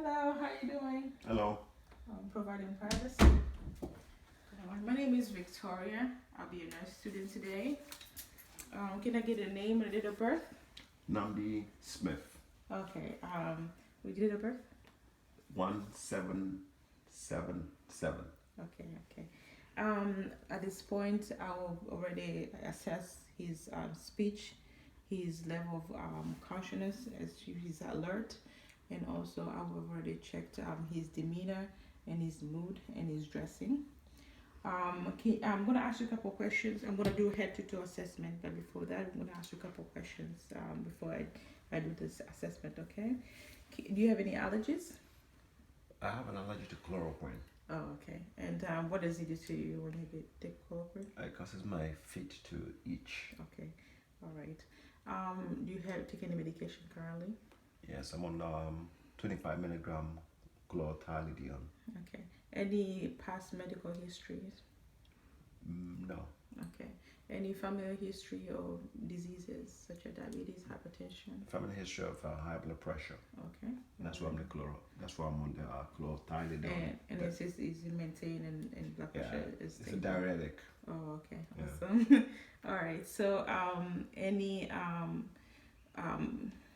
Hello, how you doing? Hello. Providing privacy. My name is Victoria. I'll be a nurse student today. Can I get a name and a date of birth? Namdi Smith. Okay. With date of birth? 1777. Okay. At this point, I'll already assess his speech, his level of consciousness, as to his alert, and also I've already checked his demeanor and his mood and his dressing. I'm going to ask you a couple of questions. I'm going to do a head-to-toe assessment, but before that, I'm going to ask you a couple of questions before I do this assessment, okay? Do you have any allergies? I have an allergy to chloroquine. Oh, okay. And what does it do to you when you take chloroquine? It causes my feet to itch. Okay, all right. Do you take any medication currently? Yes, I'm on 25 milligram chlorothalidone. Okay. Any past medical histories? No. Okay. Any family history or diseases such as diabetes, hypertension? Family history of high blood pressure. Okay. That's why I'm on the chlorothalidone. And is it maintained and blood pressure is it's a stable? diuretic. Oh, okay. Yeah. Awesome. All right. So, any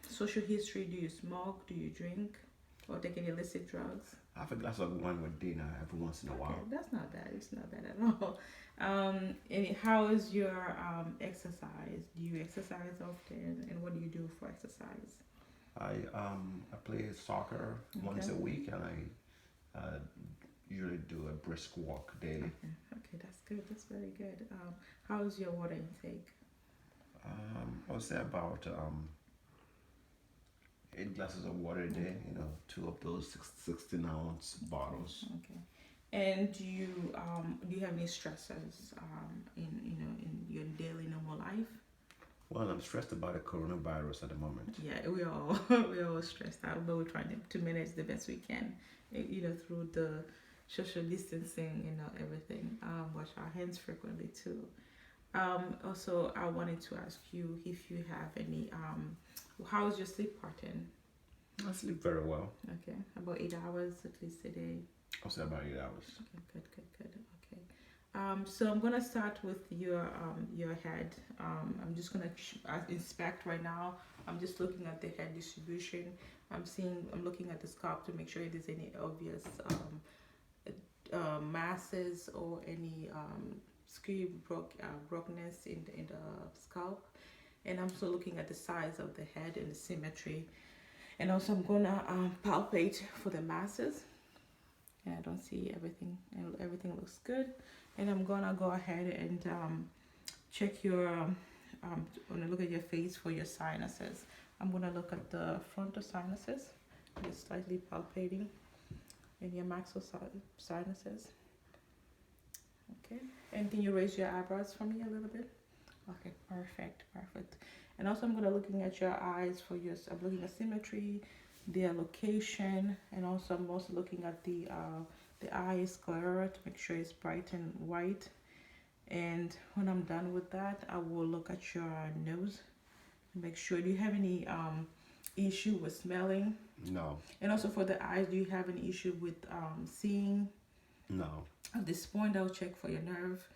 social history? Do you smoke? Do you drink? Or take any illicit drugs? I have a glass of wine with dinner every once in a while. That's not bad. It's not bad at all. And how is your exercise? Do you exercise often? And what do you do for exercise? I play soccer once a week, and I usually do a brisk walk daily. Okay, that's good. That's very good. How's your water intake? I would say about 8 glasses of water a day. 2 of those 16-ounce bottles. Okay. And do you have any stressors in your daily normal life? Well, I'm stressed about the coronavirus at the moment. Yeah, we're all stressed out, but we're trying to manage the best we can. Through the social distancing, everything. Wash our hands frequently too. Also, I wanted to ask you if you have any. How is your sleep pattern? I sleep very well. Okay, about 8 hours at least a day. I'll say about 8 hours. Okay, good. Okay. So I'm gonna start with your head. I'm just gonna inspect right now. I'm just looking at the head distribution. I'm looking at the scalp to make sure if there's any obvious masses or any brokenness in the scalp. And I'm also looking at the size of the head and the symmetry. And also I'm gonna palpate for the masses. And I don't see everything. Everything looks good. And I'm gonna go ahead and check your. When I look at your face for your sinuses, I'm gonna look at the frontal sinuses, just slightly palpating, and your maxillary sinuses. Okay. And can you raise your eyebrows for me a little bit? Okay. Perfect. And also I'm gonna looking at your eyes for your. I'm looking at symmetry, their location, and also I'm also looking at the eye sclera to make sure it's bright and white. And when I'm done with that, I will look at your nose and make sure. Do you have any issue with smelling? No. And also for the eyes, do you have an issue with seeing? No. At this point, I'll check for your nerve,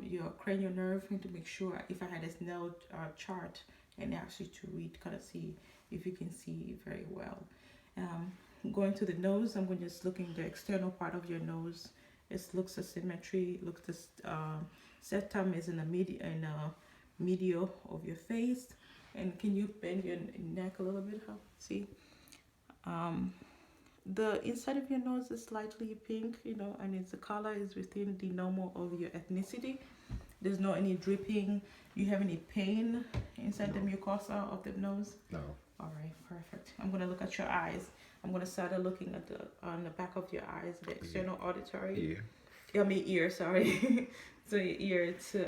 your cranial nerve, and to make sure if I had a Snell chart and actually to read, kind of see if you can see very well. Going to the nose, I'm going to just looking the external part of your nose. It looks a symmetry. Looks the septum is in the medial of your face. And can you bend your neck a little bit? See, the inside of your nose is slightly pink, and the color is within the normal of your ethnicity. There's no any dripping. Do you have any pain inside the mucosa of the nose? No. All right, perfect. I'm gonna look at your eyes. I'm gonna start looking at on the back of your eyes, the external auditory. Ear. Sorry. So your ear to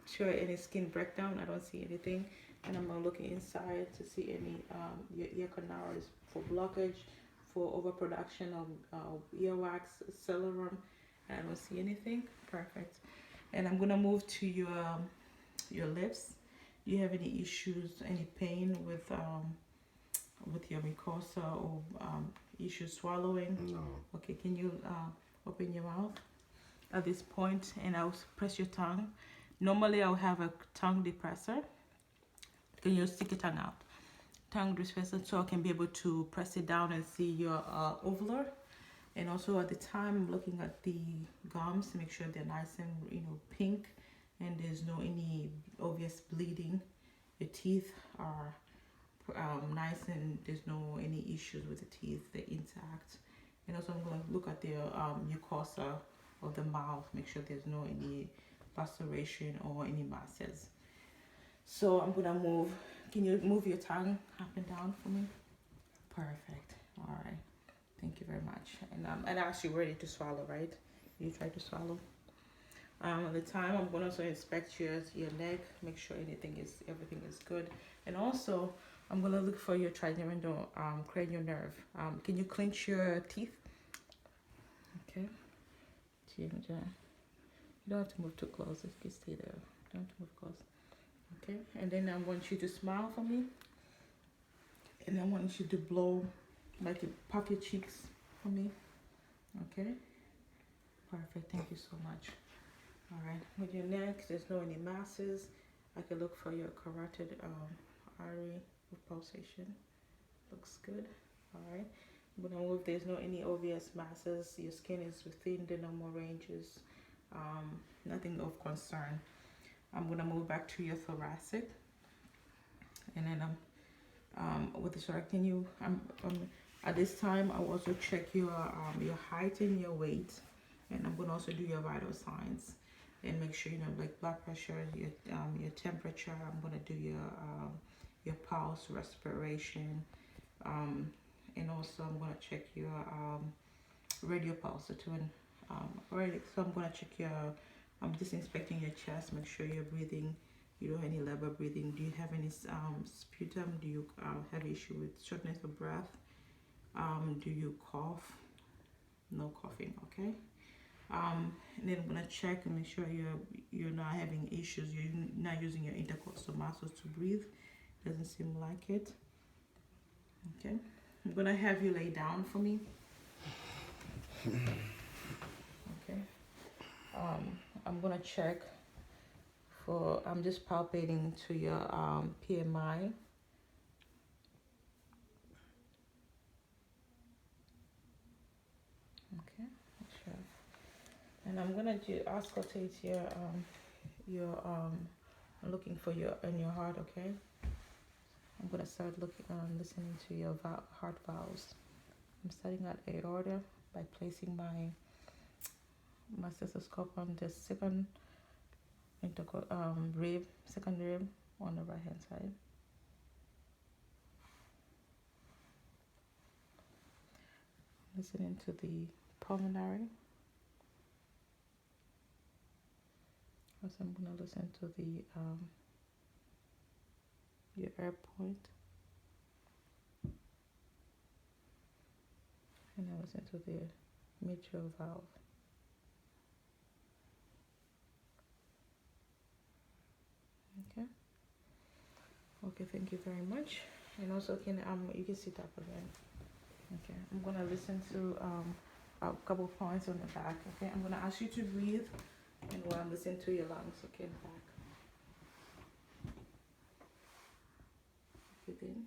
show any skin breakdown. I don't see anything, and I'm gonna look inside to see any your ear canal is for blockage, for overproduction of earwax, cerebrum. I don't see anything. Perfect. And I'm gonna move to your lips. Do you have any issues, any pain with with your mucosa or issues swallowing? No. Okay, can you open your mouth at this point and I'll press your tongue. Normally I'll have a tongue depressor. Can you stick your tongue out? Tongue depressor, so I can be able to press it down and see your ovular. And also at the time I'm looking at the gums to make sure they're nice and pink and there's no any obvious bleeding. Your teeth are nice and there's no any issues with the teeth, they're intact. And also I'm going to look at the mucosa of the mouth, make sure there's no any laceration or any masses. So I'm going to move. Can you move your tongue up and down for me? Perfect. All right. Thank you very much. And actually ready to swallow, right? You try to swallow. At the time, I'm going to also inspect your neck, make sure everything is good. And also, I'm going to look for your trigeminal cranial nerve. Can you clench your teeth? Okay. You don't have to move too close. You can stay there. Don't have to move close. Okay. And then I want you to smile for me. And I want you to blow, like you pop your cheeks for me. Okay. Perfect. Thank you so much. All right. With your neck, there's no any masses. I can look for your carotid artery with pulsation. Looks good. All right. I'm gonna move. There's no any obvious masses. Your skin is within the normal ranges. Nothing of concern. I'm gonna move back to your thoracic, and then with the sorry, can you at this time I'll also check your height and your weight, and I'm gonna also do your vital signs and make sure like blood pressure, your temperature. I'm gonna do your pulse, respiration, and also I'm gonna check your radio pulse too. And already, so I'm gonna check your. I'm just inspecting your chest, make sure you're breathing. You don't have any labor breathing. Do you have any sputum? Do you have issue with shortness of breath? Do you cough? No coughing, okay? And then I'm gonna check and make sure you're not having issues. You're not using your intercostal muscles to breathe. Doesn't seem like it. Okay. I'm gonna have you lay down for me. Okay. I'm gonna check for. I'm just palpating to your PMI. Okay. Sure. And I'm gonna auscultate your I'm looking for your in your heart. Okay. I'm gonna start listening to your heart valves. I'm starting at aorta by placing my stethoscope on the second rib on the right hand side. Listening to the pulmonary. Also, I'm gonna listen to the your air point, and I listen to the mitral valve. Okay. Okay, thank you very much. And also, you can sit up again. Okay, I'm gonna listen to a couple points on the back. Okay, I'm gonna ask you to breathe, and while I'm listening to your lungs. Okay, back. Breathe in.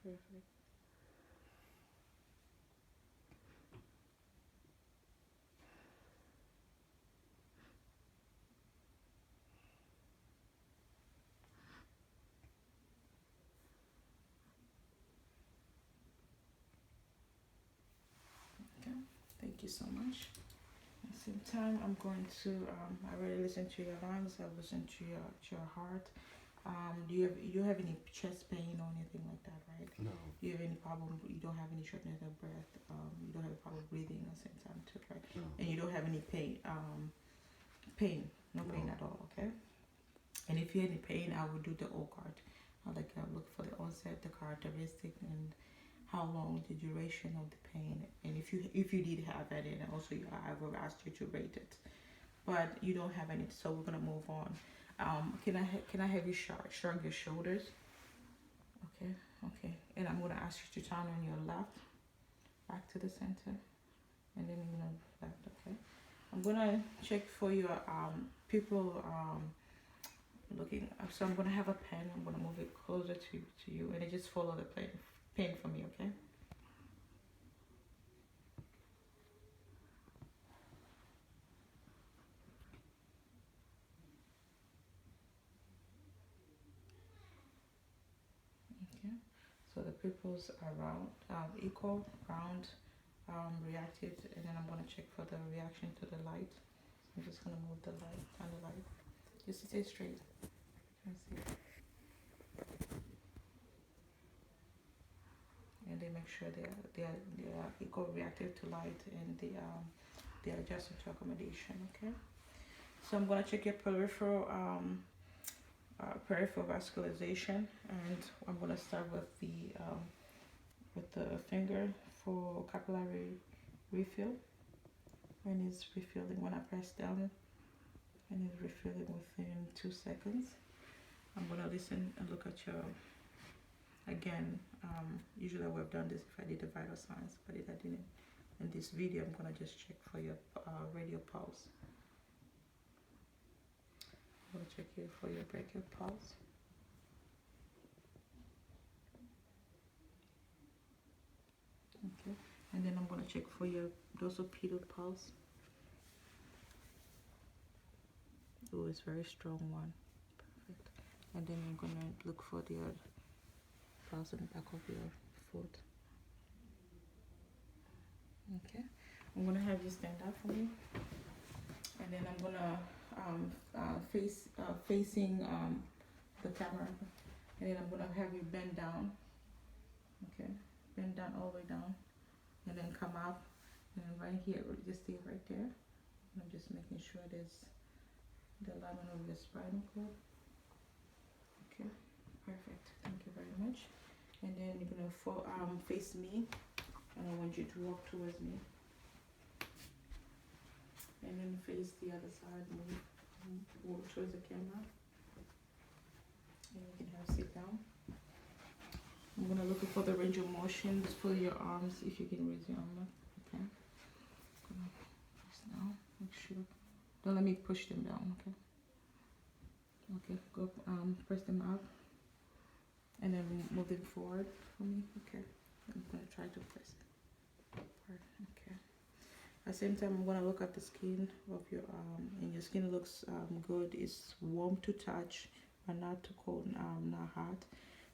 Perfect. Okay, thank you so much. At the same time, I'm going to, I already listened to your lungs, I've listened to your heart. Do you have any chest pain or anything like that, right? No. Do you have any problem? You don't have any shortness of breath. You don't have a problem breathing at the same time too, right? No. And you don't have any pain. No pain at all. Okay. And if you have any pain, I will do the O card. I look for the onset, the characteristic, and how long the duration of the pain, and if you did have it, and also I will ask you to rate it, but you don't have any, so we're gonna move on. Can I have you shrug your shoulders? Okay, okay, and I'm gonna ask you to turn on your left back to the center, and then you're gonna left. Okay, I'm gonna check for your people looking. So I'm gonna have a pen. I'm gonna move it closer to you, and then just follow the pen for me. Okay. Okay. So the pupils are round, equal, round, reactive, and then I'm gonna check for the reaction to the light. I'm just gonna move the light, turn the light. Just stay straight. And they make sure they are equal reactive to light, and they are adjusted to accommodation. Okay. So I'm gonna check your peripheral vascularization, and I'm gonna start with the finger for capillary refill. And it's refilling when I press down, and it's refilling within 2 seconds. I'm gonna listen and look at your, again, usually I would have done this if I did the vital signs, but if I didn't. In this video, I'm gonna just check for your radial pulse. I'm gonna check here for your brachial pulse. Okay, and then I'm gonna check for your dorsal pedal pulse. Oh, it's very strong one. Perfect. And then I'm gonna look for the pulse on the back of your foot. Okay, I'm gonna have you stand up for me, and then I'm gonna facing the camera, and then I'm gonna have you bend down. Okay, bend down all the way down, and then come up, and then right here, just stay right there. And I'm just making sure there's the alignment of your spinal cord. Okay, perfect. Thank you very much. And then you're gonna face me, and I want you to walk towards me. And then face the other side, move towards the camera. And you can sit down. I'm gonna look for the range of motion for your arms, if you can raise your arm up. Okay. Just now, make sure. Don't let me push them down, okay? Okay, go press them up. And then move them forward for me. Okay. I'm gonna try to press it. Okay. At the same time, I'm gonna look at the skin of your arm, and your skin looks good. It's warm to touch, but not too cold, not hot.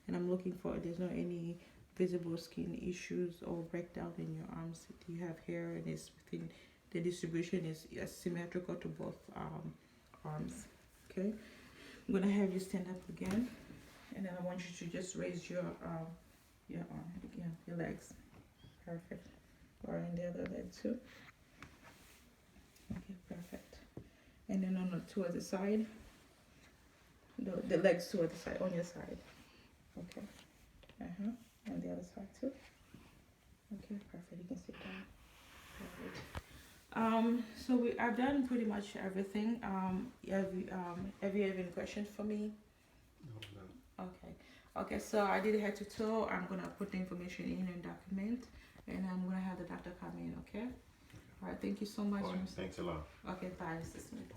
And I'm looking for, there's no any visible skin issues or breakdown in your arms. You have hair, and it's within, the distribution is symmetrical to both arms. Okay. I'm gonna have you stand up again, and then I want you to just raise your arm again, your legs. Perfect. Or in the other leg too. Okay, perfect. And then on the towards the side, the legs towards the side, on your side. Okay. And the other side too. Okay, perfect. You can sit down. Perfect. So I've done pretty much everything. Have you have any questions for me? No. Okay. Okay, so I did head to toe. I'm gonna put the information in and document, and I'm gonna have the doctor come in. Okay. All right. Thank you so much. Thanks a lot. Okay. Bye, Mr. Smith.